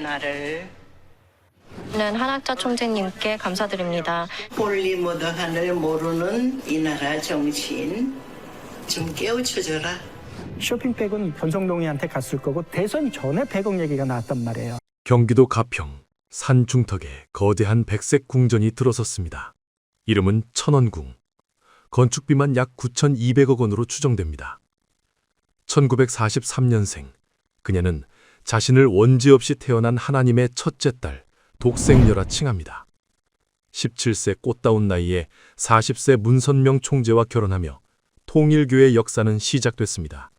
나를 는 한학자 총재님께 감사드립니다. 홀리모더한을 모르는 이 나라 정치인 좀 깨우쳐줘라. 쇼핑백은 권성동이한테 갔을 거고 대선 전에 100억 얘기가 나왔단 말이에요. 경기도 가평 산 중턱에 거대한 백색 궁전이 들어섰습니다. 이름은 천원궁. 건축비만 약 9,200억 원으로 추정됩니다. 1943년생. 그녀는 자신을 원지 없이 태어난 하나님의 첫째 딸 독생녀라 칭합니다. 17세 꽃다운 나이에 40세 문선명 총재와 결혼하며 통일교의 역사는 시작됐습니다.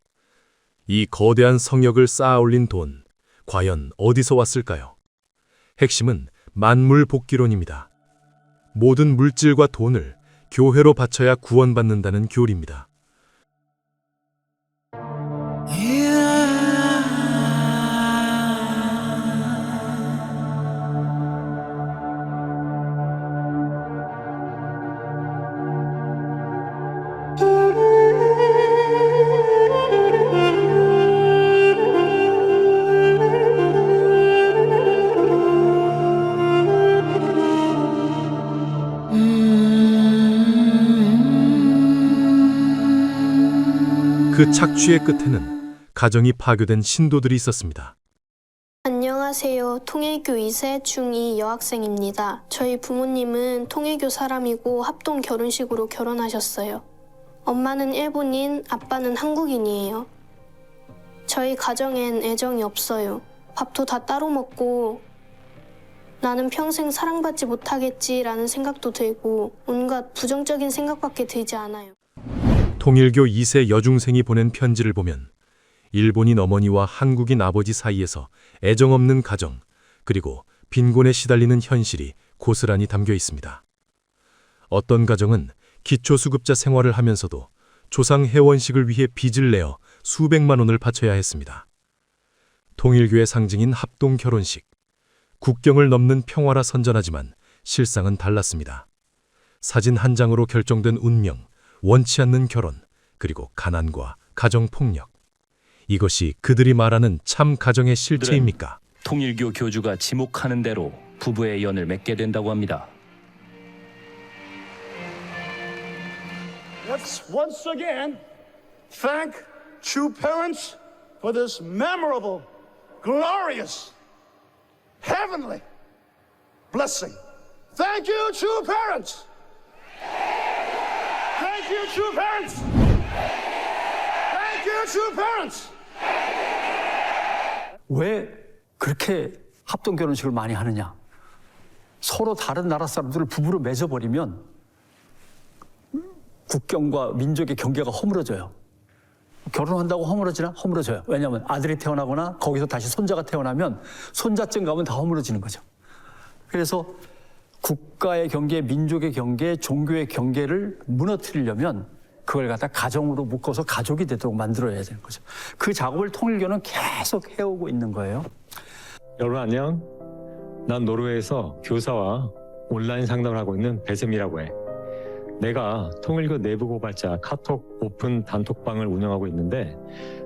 이 거대한 성역을 쌓아 올린 돈, 과연 어디서 왔을까요? 핵심은 만물복귀론입니다. 모든 물질과 돈을 교회로 바쳐야 구원받는다는 교리입니다. 그 착취의 끝에는 가정이 파괴된 신도들이 있었습니다. 안녕하세요. 통일교 2세 중2 여학생입니다. 저희 부모님은 통일교 사람이고 합동 결혼식으로 결혼하셨어요. 엄마는 일본인, 아빠는 한국인이에요. 저희 가정엔 애정이 없어요. 밥도 다 따로 먹고 나는 평생 사랑받지 못하겠지라는 생각도 들고 온갖 부정적인 생각밖에 들지 않아요. 통일교 2세 여중생이 보낸 편지를 보면 일본인 어머니와 한국인 아버지 사이에서 애정 없는 가정, 그리고 빈곤에 시달리는 현실이 고스란히 담겨 있습니다. 어떤 가정은 기초수급자 생활을 하면서도 조상 회원식을 위해 빚을 내어 수백만 원을 바쳐야 했습니다. 통일교의 상징인 합동 결혼식, 국경을 넘는 평화라 선전하지만 실상은 달랐습니다. 사진 한 장으로 결정된 운명, 원치 않는 결혼, 그리고 가난과 가정폭력. 이것이 그들이 말하는 참 가정의 실체입니까? 통일교 교주가 지목하는 대로 부부의 연을 맺게 된다고 합니다. Let's once again thank true parents for this memorable, glorious, heavenly blessing. Thank you, true parents. Thank you, true parents. Thank you, true parents. 왜 그렇게 합동 결혼식을 많이 하느냐? 서로 다른 나라 사람들을 부부로 맺어버리면 국경과 민족의 경계가 허물어져요. 결혼한다고 허물어지나? 허물어져요. 왜냐하면 아들이 태어나거나 거기서 다시 손자가 태어나면 손자증 가면 다 허물어지는 거죠. 그래서 국가의 경계, 민족의 경계, 종교의 경계를 무너뜨리려면 그걸 갖다 가정으로 묶어서 가족이 되도록 만들어야 되는 거죠. 그 작업을 통일교는 계속 해오고 있는 거예요. 여러분 안녕. 난 노르웨이에서 교사와 온라인 상담을 하고 있는 배쌤이라고 해. 내가 통일교 내부 고발자 카톡 오픈 단톡방을 운영하고 있는데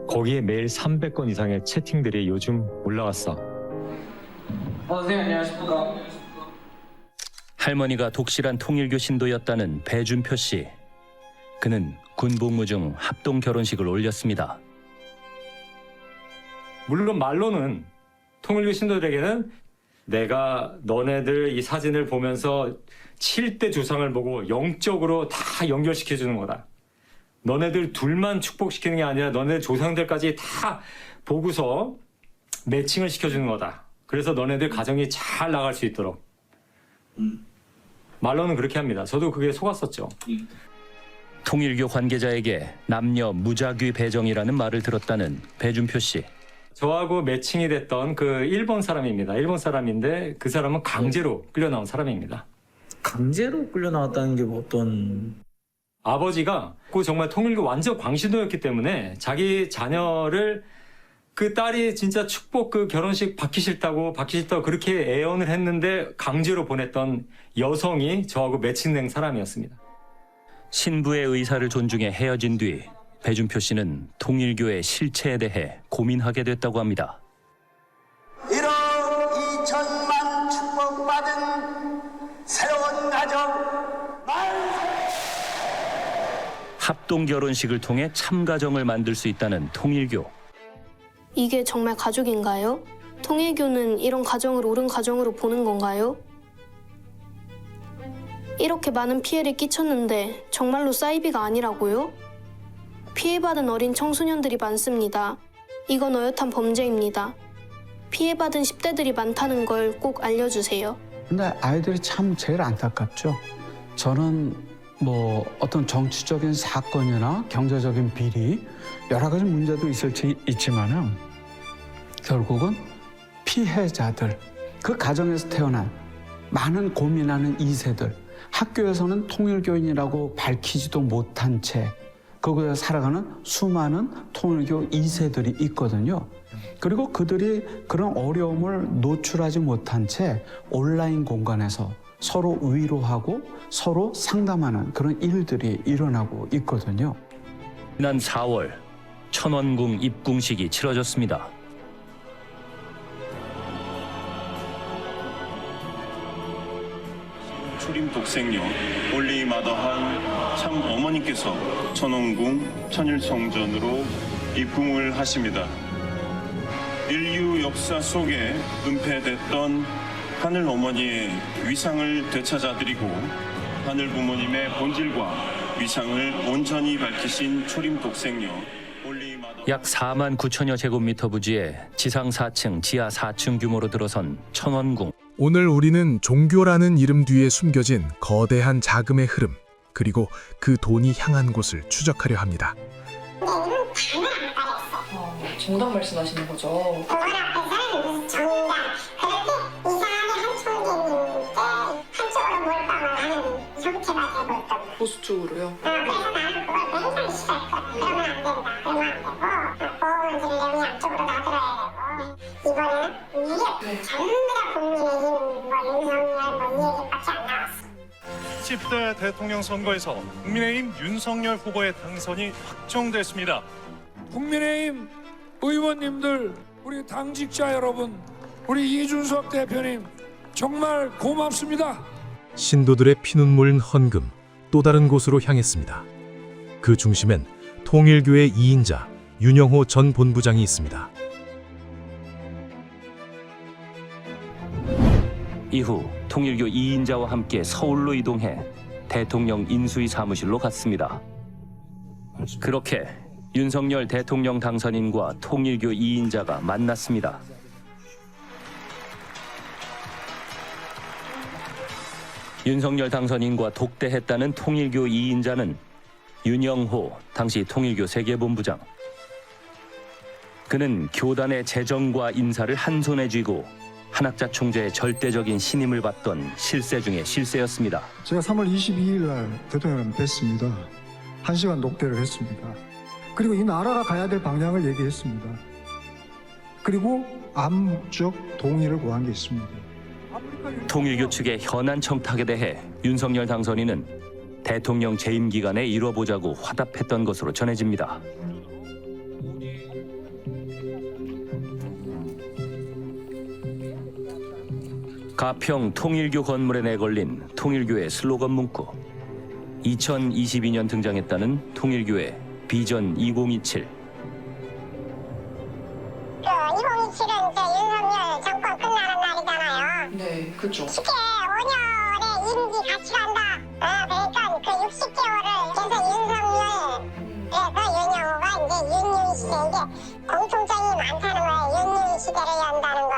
거기에 매일 300건 이상의 채팅들이 요즘 올라왔어. 선생님 안녕하십니까? 할머니가 독실한 통일교 신도였다는 배준표 씨. 그는 군복무 중 합동 결혼식을 올렸습니다. 물론 말로는 통일교 신도들에게는 내가 너네들 이 사진을 보면서 7대 조상을 보고 영적으로 다 연결시켜주는 거다. 너네들 둘만 축복시키는 게 아니라 너네 조상들까지 다 보고서 매칭을 시켜주는 거다. 그래서 너네들 가정이 잘 나갈 수 있도록. 말로는 그렇게 합니다. 저도 그게 속았었죠. 통일교 관계자에게 남녀 무자귀 배정이라는 말을 들었다는 배준표 씨. 저하고 매칭이 됐던 그 일본 사람입니다. 일본 사람인데 그 사람은 강제로 끌려 나온 사람입니다. 강제로 끌려 나왔다는 게 뭐 어떤? 아버지가 그 정말 통일교 완전 광신도였기 때문에 자기 자녀를 그 딸이 진짜 축복 그 결혼식 받기 싫다고 그렇게 애언을 했는데 강제로 보냈던 여성이 저하고 매칭된 사람이었습니다. 신부의 의사를 존중해 헤어진 뒤 배준표 씨는 통일교의 실체에 대해 고민하게 됐다고 합니다. 이런 합동 결혼식을 통해 참가정을 만들 수 있다는 통일교. 이게 정말 가족인가요? 통일교는 이런 가정을 옳은 가정으로 보는 건가요? 이렇게 많은 피해를 끼쳤는데 정말로 사이비가 아니라고요? 피해받은 어린 청소년들이 많습니다. 이건 어엿한 범죄입니다. 피해받은 10대들이 많다는 걸 꼭 알려주세요. 근데 아이들이 참 제일 안타깝죠. 저는 뭐 어떤 정치적인 사건이나 경제적인 비리 여러 가지 문제도 있지만은 결국은 피해자들, 그 가정에서 태어난 많은 고민하는 2세들, 학교에서는 통일교인이라고 밝히지도 못한 채 거기에 살아가는 수많은 통일교 2세들이 있거든요. 그리고 그들이 그런 어려움을 노출하지 못한 채 온라인 공간에서 서로 위로하고 서로 상담하는 그런 일들이 일어나고 있거든요. 지난 4월 천원궁 입궁식이 치러졌습니다. 초림 독생녀 홀리마더한 참 어머니께서 천원궁 천일성전으로 입궁을 하십니다. 인류 역사 속에 은폐됐던 하늘 어머니의 위상을 되찾아드리고 하늘 부모님의 본질과 위상을 온전히 밝히신 초림 독생녀 약 4만 9천여 제곱미터 부지에 지상 4층, 지하 4층 규모로 들어선 천원궁. 오늘 우리는 종교라는 이름 뒤에 숨겨진 거대한 자금의 흐름, 그리고 그 돈이 향한 곳을 추적하려 합니다. 정답 말씀하시는 거죠? 보수 쪽으로요? 네. 10대 대통령 선거에서 국민의힘 윤석열 후보의 당선이 확정됐습니다. 국민의힘 의원님들, 우리 당직자 여러분, 우리 이준석 대표님 정말 고맙습니다. 신도들의 피눈물 헌금 또 다른 곳으로 향했습니다. 그 중심엔 통일교의 2인자 윤영호 전 본부장이 있습니다. 이후 통일교 2인자와 함께 서울로 이동해 대통령 인수위 사무실로 갔습니다. 그렇게 윤석열 대통령 당선인과 통일교 2인자가 만났습니다. 윤석열 당선인과 독대했다는 통일교 2인자는 윤영호 당시 통일교 세계본부장. 그는 교단의 재정과 인사를 한 손에 쥐고 한학자 총재의 절대적인 신임을 받던 실세 중의 실세였습니다. 제가 3월 22일 날 대통령을 뵀습니다. 1시간 독대를 했습니다. 그리고 이 나라가 가야 될 방향을 얘기했습니다. 그리고 암묵적 동의를 구한 게 있습니다. 통일교 측의 현안 청탁에 대해 윤석열 당선인은 대통령 재임 기간에 이뤄보자고 화답했던 것으로 전해집니다. 가평 통일교 건물에 내걸린 통일교의 슬로건 문구. 2022년 등장했다는 통일교의 비전 2027. 2027은 이제 윤석열 정권 끝나는 날이잖아요. 네, 그죠. 15년의 임기 같이 간다. 그러니까 그 60개월을 계속 윤석열, 그래서 윤영호가 이제 윤윤 시대, 이게 공통점이 많다는 거예요. 윤윤 시대를 연다는 거로.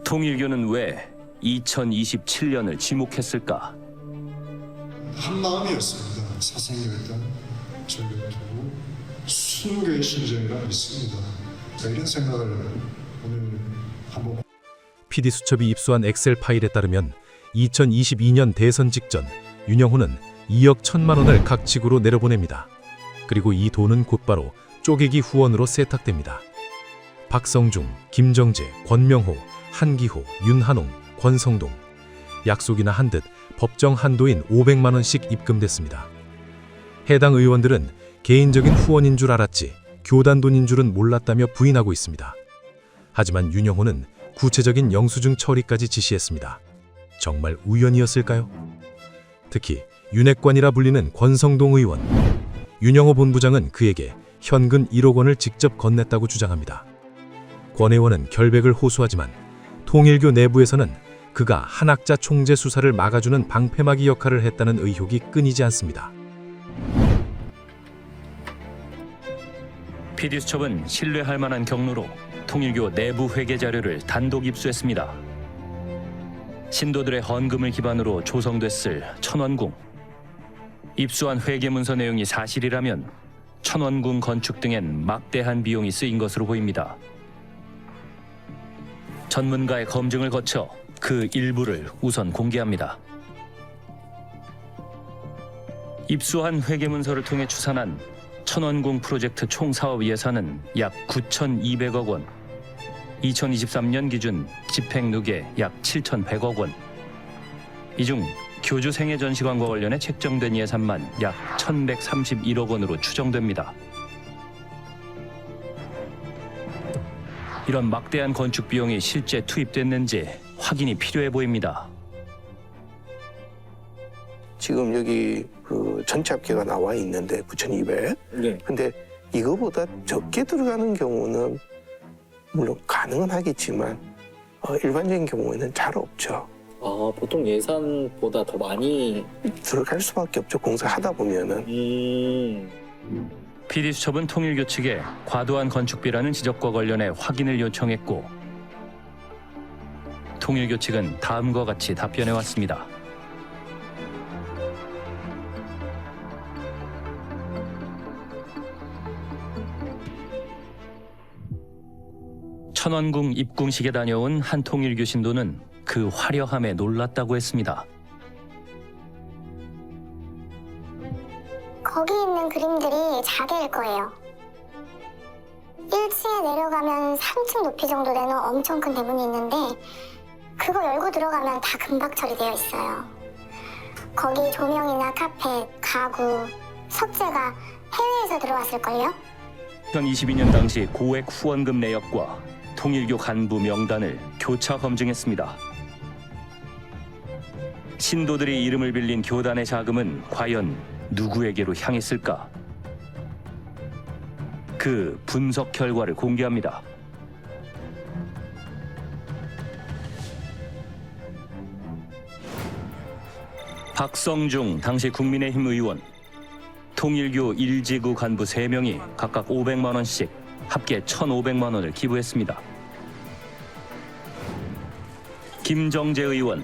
통일교는 왜 2027년을 지목했을까? 한 마음이었습니다. 사생이었던 전력도 순교의 심정이라 믿습니다. 이런 생각을 오늘 한번. PD수첩이 입수한 엑셀 파일에 따르면 2022년 대선 직전 윤영호는 2억 1천만 원을 각 지구로 내려보냅니다. 그리고 이 돈은 곧바로 쪼개기 후원으로 세탁됩니다. 박성중, 김정재, 권명호, 한기호, 윤한홍, 권성동. 약속이나 한 듯 법정 한도인 500만 원씩 입금됐습니다. 해당 의원들은 개인적인 후원인 줄 알았지 교단 돈인 줄은 몰랐다며 부인하고 있습니다. 하지만 윤영호는 구체적인 영수증 처리까지 지시했습니다. 정말 우연이었을까요? 특히 윤핵관이라 불리는 권성동 의원. 윤영호 본부장은 그에게 현금 1억 원을 직접 건넸다고 주장합니다. 권 의원은 결백을 호소하지만 통일교 내부에서는 그가 한학자 총재 수사를 막아주는 방패막이 역할을 했다는 의혹이 끊이지 않습니다. PD수첩은 신뢰할 만한 경로로 통일교 내부 회계 자료를 단독 입수했습니다. 신도들의 헌금을 기반으로 조성됐을 천원궁. 입수한 회계 문서 내용이 사실이라면 천원궁 건축 등엔 막대한 비용이 쓰인 것으로 보입니다. 전문가의 검증을 거쳐 그 일부를 우선 공개합니다. 입수한 회계 문서를 통해 추산한 천원궁 프로젝트 총 사업 예산은 약 9,200억 원, 2023년 기준 집행 누계 약 7,100억 원. 이 중 교주 생애 전시관과 관련해 책정된 예산만 약 1,131억 원으로 추정됩니다. 이런 막대한 건축 비용이 실제 투입됐는지 확인이 필요해 보입니다. 지금 여기 그 전체 합계가 나와 있는데 9,200. 네. 근데 이거보다 적게 들어가는 경우는 물론 가능은 하겠지만 일반적인 경우에는 잘 없죠. 아, 보통 예산보다 더 많이 들어갈 수밖에 없죠. 공사하다 보면은. PD수첩은 통일교 측에 과도한 건축비라는 지적과 관련해 확인을 요청했고 통일교 측은 다음과 같이 답변해왔습니다. 천원궁 입궁식에 다녀온 한 통일교 신도는 그 화려함에 놀랐다고 했습니다. 거기 있는 그림들이 자개일 거예요. 1층에 내려가면 3층 높이 정도 되는 엄청 큰 대문이 있는데 그거 열고 들어가면 다 금박 처리되어 있어요. 거기 조명이나 카펫, 가구, 석재가 해외에서 들어왔을걸요? 2022년 당시 고액 후원금 내역과 통일교 간부 명단을 교차 검증했습니다. 신도들이 이름을 빌린 교단의 자금은 과연 누구에게로 향했을까? 그 분석 결과를 공개합니다. 박성중 당시 국민의힘 의원, 통일교 1지구 간부 3명이 각각 500만 원씩 합계 1,500만 원을 기부했습니다. 김정재 의원,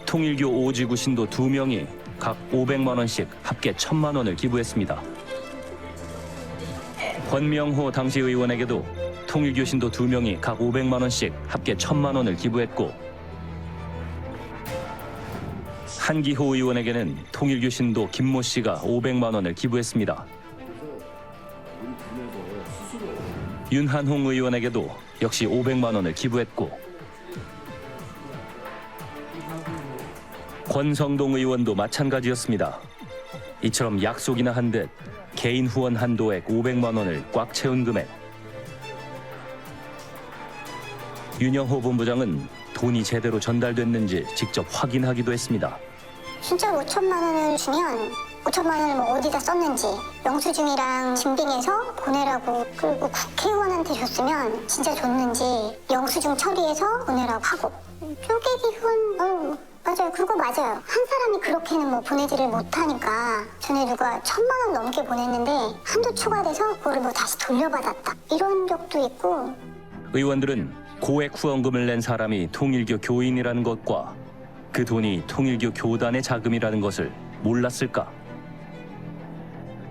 통일교 5지구 신도 2명이 각 500만 원씩 합계 1,000만 원을 기부했습니다. 권명호 당시 의원에게도 통일교 신도 2명이 각 500만 원씩 합계 1,000만 원을 기부했고 한기호 의원에게는 통일교 신도 김모 씨가 500만 원을 기부했습니다. 윤한홍 의원에게도 역시 500만 원을 기부했고 권성동 의원도 마찬가지였습니다. 이처럼 약속이나 한 듯 개인 후원 한도액 500만 원을 꽉 채운 금액. 윤영호 본부장은 돈이 제대로 전달됐는지 직접 확인하기도 했습니다. 진짜 5천만 원을 주면 5천만 원을 뭐 어디다 썼는지 영수증이랑 증빙해서 보내라고, 그리고 국회의원한테 줬으면 진짜 줬는지 영수증 처리해서 보내라고 하고, 쪼개기 후원 맞아요. 그거 맞아요. 한 사람이 그렇게는 뭐 보내지를 못하니까 전에 누가 1,000만 원 넘게 보냈는데 한도 추가돼서 그거를 뭐 다시 돌려받았다 이런 적도 있고. 의원들은 고액 후원금을 낸 사람이 통일교 교인이라는 것과 그 돈이 통일교 교단의 자금이라는 것을 몰랐을까?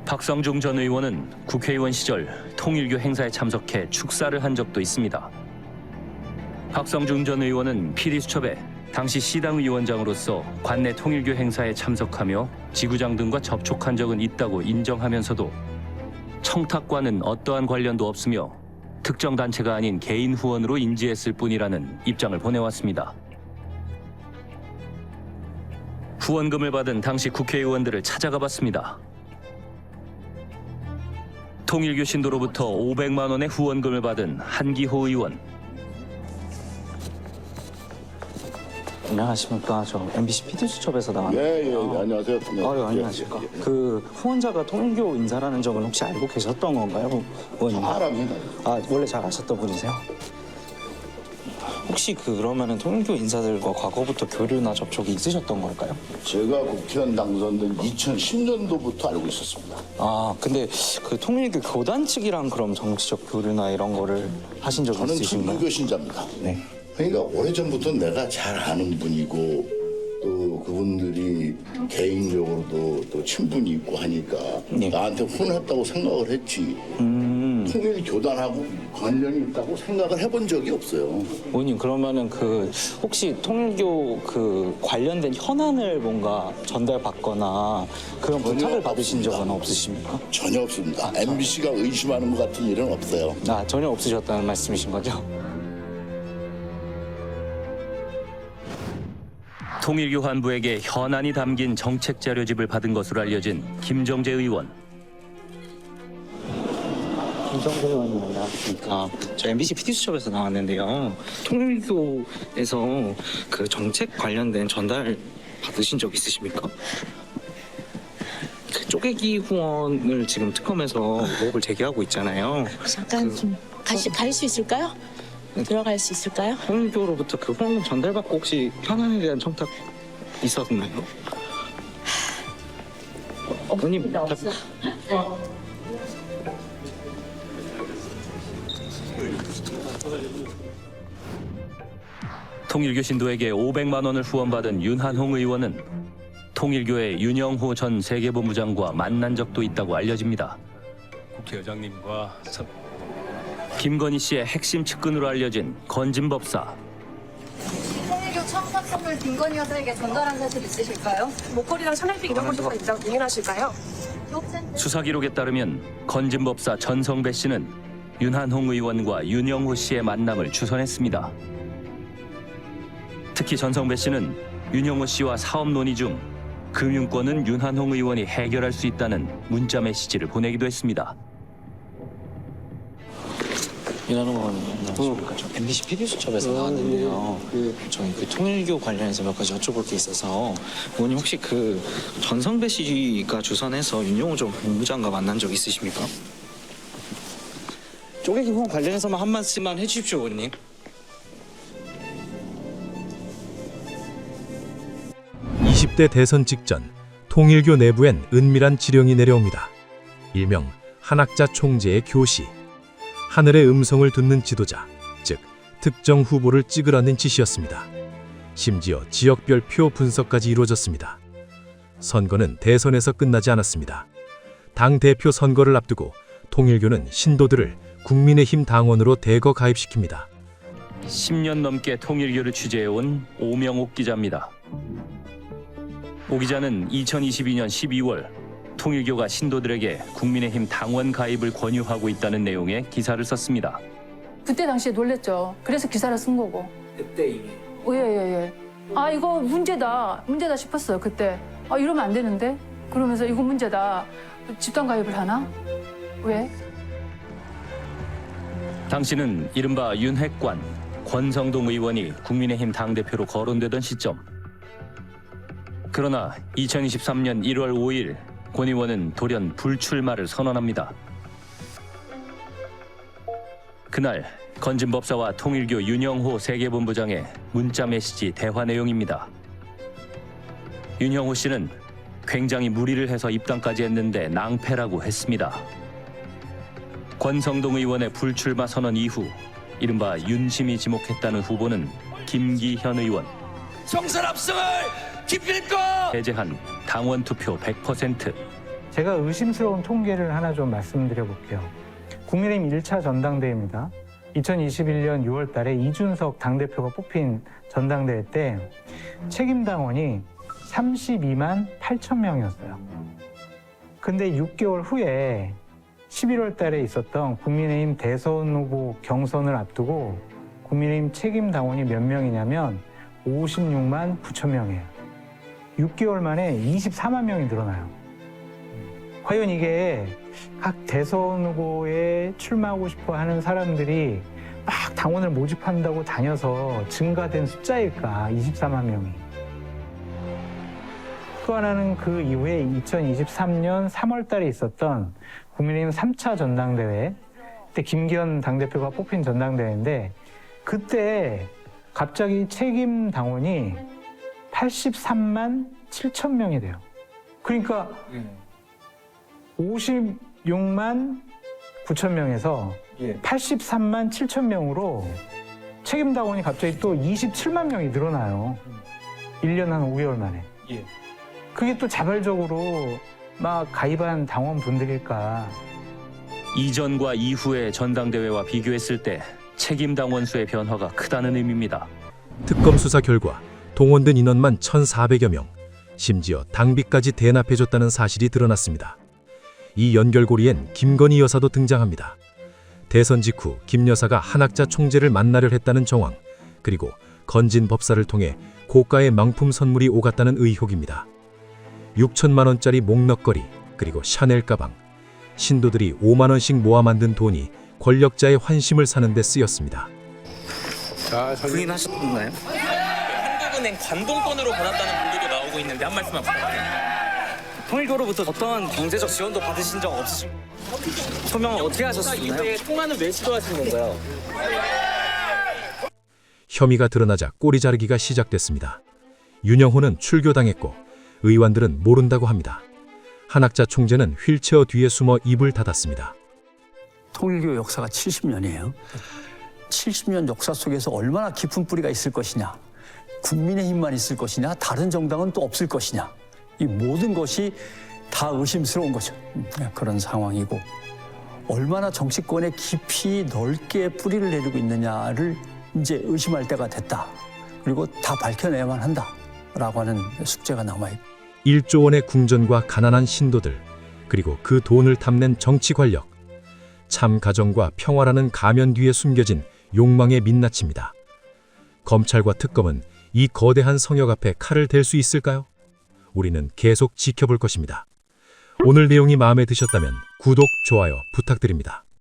박성중 전 의원은 국회의원 시절 통일교 행사에 참석해 축사를 한 적도 있습니다. 박성중 전 의원은 PD수첩에 당시 시당 위원장으로서 관내 통일교 행사에 참석하며 지구장 등과 접촉한 적은 있다고 인정하면서도 청탁과는 어떠한 관련도 없으며 특정 단체가 아닌 개인 후원으로 인지했을 뿐이라는 입장을 보내왔습니다. 후원금을 받은 당시 국회의원들을 찾아가 봤습니다. 통일교 신도로부터 500만 원의 후원금을 받은 한기호 의원. 안녕하십니까. 저 MBC PD수첩에서 나왔는데. 예, 안녕하세요. 안녕하십니까. 그 후원자가 통일교 인사라는 점은 혹시 알고 계셨던 건가요, 의원님? 잘 압니다. 아, 원래 잘 아셨던 분이세요? 혹시 그러면은 통일교 인사들과 과거부터 교류나 접촉이 있으셨던 걸까요? 제가 국회의원 당선된 2010년도부터 알고 있었습니다. 아, 근데 그 통일교 교단 측이랑 그럼 정치적 교류나 이런 거를 하신 적이 저는 있으신가요? 천주교 신자입니다. 네. 그러니까 오래전부터 내가 잘 아는 분이고 또 그분들이 개인적으로도 또 친분이 있고 하니까 나한테 후원했다고 생각을 했지. 통일 교단하고 관련이 있다고 생각을 해본 적이 없어요. 의원님, 그러면은 그 혹시 통일교 그 관련된 현안을 뭔가 전달받거나 그런 부탁을 받으신 적은 없으십니까? 전혀 없습니다. MBC가 의심하는 것 같은 일은 없어요. 아, 전혀 없으셨다는 말씀이신 거죠? 통일교 간부에게 현안이 담긴 정책 자료집을 받은 것으로 알려진 김정재 의원. 김정재 의원입니다. 그러니까 저 MBC PD수첩에서 나왔는데요. 통일교에서 그 정책 관련된 전달 받으신 적 있으십니까? 그 쪼개기 후원을 지금 특검에서 의혹을 제기하고 있잖아요. 잠깐 좀 갈 수 있을까요? 들어갈 수 있을까요? 통일교로부터 그 후원 전달받고 혹시 현안에 대한 청탁 있었나요? 의원님, 없어. 통일교 신도에게 500만 원을 후원받은 윤한홍 의원은 통일교의 윤영호 전 세계본부장과 만난 적도 있다고 알려집니다. 국회의장님과 김건희 씨의 핵심 측근으로 알려진 건진법사. 통일교 청탁 선물 김건희 여사에게 전달한 사실 있으실까요? 목걸이랑 샤넬백 이런 것도 있다고 공인하실까요? 수사 기록에 따르면 건진법사 전성배 씨는 윤한홍 의원과 윤영호 씨의 만남을 주선했습니다. 특히 전성배 씨는 윤영호 씨와 사업 논의 중 금융권은 윤한홍 의원이 해결할 수 있다는 문자 메시지를 보내기도 했습니다. 윤한홍 의원님, 안녕하십니까. 저 MBC PD수첩에서 나왔는데요. 저희 그 통일교 관련해서 몇 가지 여쭤볼 게 있어서 의원님 혹시 그 전성배 씨가 주선해서 윤영호 전 본부장과 만난 적 있으십니까? 쪼개기 후원 관련해서만 한 말씀만 해주십시오, 의원님. (20대) 대선 직전 통일교 내부엔 은밀한 지령이 내려옵니다. 일명 한학자 총재의 교시. 하늘의 음성을 듣는 지도자, 즉 특정 후보를 찍으라는 지시였습니다. 심지어 지역별 표 분석까지 이루어졌습니다. 선거는 대선에서 끝나지 않았습니다. 당 대표 선거를 앞두고 통일교는 신도들을 국민의힘 당원으로 대거 가입시킵니다. 10년 넘게 통일교를 취재해온 오명옥 기자입니다. 오 기자는 2022년 12월 통일교가 신도들에게 국민의힘 당원 가입을 권유하고 있다는 내용의 기사를 썼습니다. 그때 당시에 놀랬죠. 그래서 기사를 쓴 거고. 그때 이미. 예. 아, 이거 문제다 싶었어요, 그때. 아, 이러면 안 되는데? 그러면서 이거 문제다. 집단 가입을 하나? 왜? 당시는 이른바 윤핵관, 권성동 의원이 국민의힘 당대표로 거론되던 시점. 그러나 2023년 1월 5일 권 의원은 돌연 불출마를 선언합니다. 그날 건진법사와 통일교 윤영호 세계본부장의 문자 메시지 대화 내용입니다. 윤영호 씨는 굉장히 무리를 해서 입당까지 했는데 낭패라고 했습니다. 권성동 의원의 불출마 선언 이후 이른바 윤심이 지목했다는 후보는 김기현 의원. 총선 압승을 기필코 배제한 당원 투표 100%. 제가 의심스러운 통계를 하나 좀 말씀드려 볼게요. 국민의힘 1차 전당대회입니다. 2021년 6월 달에 이준석 당대표가 뽑힌 전당대회 때 책임 당원이 32만 8천 명이었어요. 근데 6개월 후에 11월 달에 있었던 국민의힘 대선 후보 경선을 앞두고 국민의힘 책임 당원이 몇 명이냐면 56만 9천 명이에요. 6개월 만에 24만 명이 늘어나요. 과연 이게 각 대선 후보에 출마하고 싶어 하는 사람들이 막 당원을 모집한다고 다녀서 증가된 숫자일까? 24만 명이. 또 하나는 그 이후에 2023년 3월 달에 있었던 국민의힘 3차 전당대회, 그때 김기현 당대표가 뽑힌 전당대회인데 그때 갑자기 책임 당원이 83만 7천 명이 돼요. 그러니까 56만 9천 명에서 83만 7천 명으로 책임 당원이 갑자기 또 27만 명이 늘어나요. 1년 한 5개월 만에. 그게 또 자발적으로 막 가입한 당원분들일까. 이전과 이후의 전당대회와 비교했을 때 책임 당원 수의 변화가 크다는 의미입니다. 특검 수사 결과 동원된 인원만 1,400여 명, 심지어 당비까지 대납해줬다는 사실이 드러났습니다. 이 연결고리엔 김건희 여사도 등장합니다. 대선 직후 김 여사가 한학자 총재를 만나려 했다는 정황, 그리고 건진 법사를 통해 고가의 명품 선물이 오갔다는 의혹입니다. 6천만 원짜리 목넉거리, 그리고 샤넬 가방, 신도들이 5만 원씩 모아 만든 돈이 권력자의 환심을 사는 데 쓰였습니다. 부인하셨나요? 한국은행 관동권으로 받았다는 보도도 나오고 있는데 한 말씀만 부탁드립니다. 통일교로부터 어떠한 경제적 지원도 받으신 적 없으시고 소명을 어떻게 하셨나요? 이후에 통화는 왜 시도하신 건가요? 혐의가 드러나자 꼬리 자르기가 시작됐습니다. 윤영호는 출교당했고 의원들은 모른다고 합니다. 한학자 총재는 휠체어 뒤에 숨어 입을 닫았습니다. 통일교 역사가 70년이에요. 70년 역사 속에서 얼마나 깊은 뿌리가 있을 것이냐, 국민의힘만 있을 것이냐, 다른 정당은 또 없을 것이냐, 이 모든 것이 다 의심스러운 거죠. 그런 상황이고 얼마나 정치권에 깊이 넓게 뿌리를 내리고 있느냐를 이제 의심할 때가 됐다. 그리고 다 밝혀내야만 한다라고 하는 숙제가 남아있고 1조 원의 궁전과 가난한 신도들, 그리고 그 돈을 탐낸 정치 권력. 참 가정과 평화라는 가면 뒤에 숨겨진 욕망의 민낯입니다. 검찰과 특검은 이 거대한 성역 앞에 칼을 댈 수 있을까요? 우리는 계속 지켜볼 것입니다. 오늘 내용이 마음에 드셨다면 구독, 좋아요 부탁드립니다.